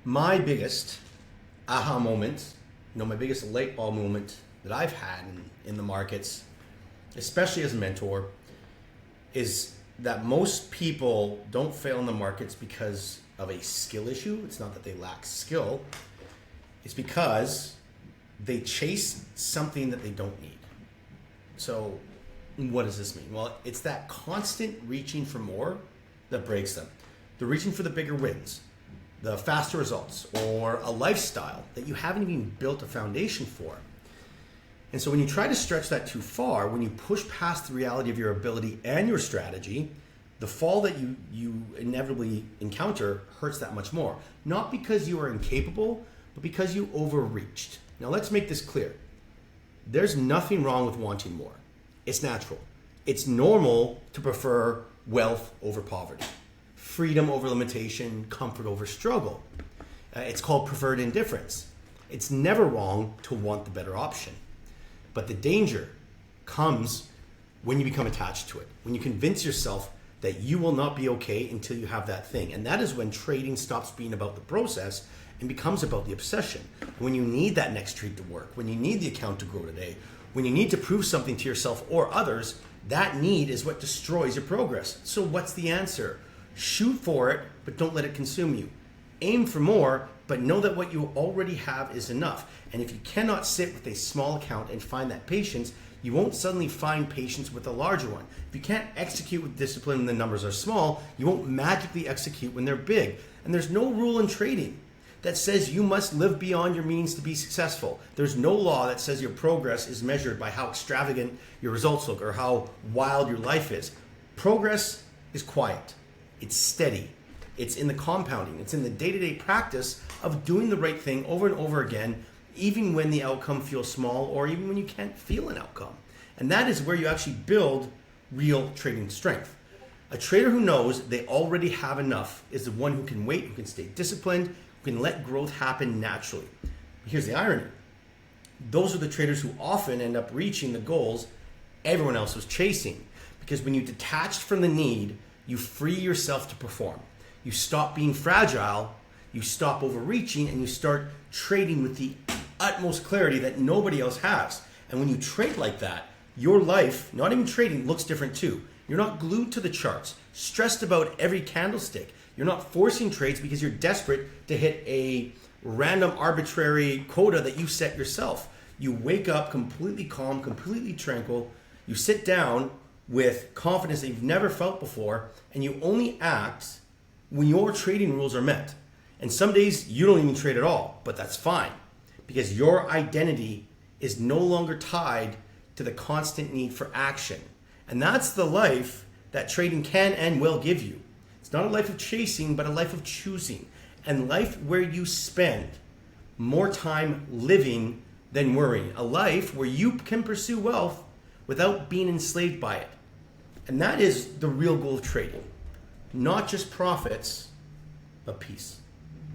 My biggest aha moment, my biggest light bulb moment that I've had in the markets, especially as a mentor, is that most people don't fail in the markets because of a skill issue. It's not that they lack skill. It's because they chase something that they don't need. So what does this mean? Well, it's that constant reaching for more that breaks them. They're reaching for the bigger wins, the faster results, or a lifestyle that you haven't even built a foundation for. And so when you try to stretch that too far, when you push past the reality of your ability and your strategy, the fall that you inevitably encounter hurts that much more. Not because you are incapable, but because you overreached. Now let's make this clear. There's nothing wrong with wanting more. It's natural. It's normal to prefer wealth over poverty, freedom over limitation, comfort over struggle. It's called preferred indifference. It's never wrong to want the better option. But the danger comes when you become attached to it, when you convince yourself that you will not be okay until you have that thing. And that is when trading stops being about the process and becomes about the obsession. When you need that next trade to work, when you need the account to grow today, when you need to prove something to yourself or others, that need is what destroys your progress. So what's the answer? Shoot for it, but don't let it consume you. Aim for more, but know that what you already have is enough. And if you cannot sit with a small account and find that patience, you won't suddenly find patience with a larger one. If you can't execute with discipline when the numbers are small, you won't magically execute when they're big. And there's no rule in trading that says you must live beyond your means to be successful. There's no law that says your progress is measured by how extravagant your results look or how wild your life is. Progress is quiet. It's steady. It's in the compounding. It's in the day-to-day practice of doing the right thing over and over again, even when the outcome feels small or even when you can't feel an outcome. And that is where you actually build real trading strength. A trader who knows they already have enough is the one who can wait, who can stay disciplined, who can let growth happen naturally. But here's the irony. Those are the traders who often end up reaching the goals everyone else was chasing. Because when you detach from the need, you free yourself to perform. You stop being fragile, you stop overreaching, and you start trading with the utmost clarity that nobody else has. And when you trade like that, your life, not even trading, looks different too. You're not glued to the charts, stressed about every candlestick. You're not forcing trades because you're desperate to hit a random arbitrary quota that you set yourself. You wake up completely calm, completely tranquil. You sit down with confidence that you've never felt before, and you only act when your trading rules are met. And some days you don't even trade at all, but that's fine because your identity is no longer tied to the constant need for action. And that's the life that trading can and will give you. It's not a life of chasing, but a life of choosing. And life where you spend more time living than worrying. A life where you can pursue wealth without being enslaved by it. And that is the real goal of trading. Not just profits, but peace.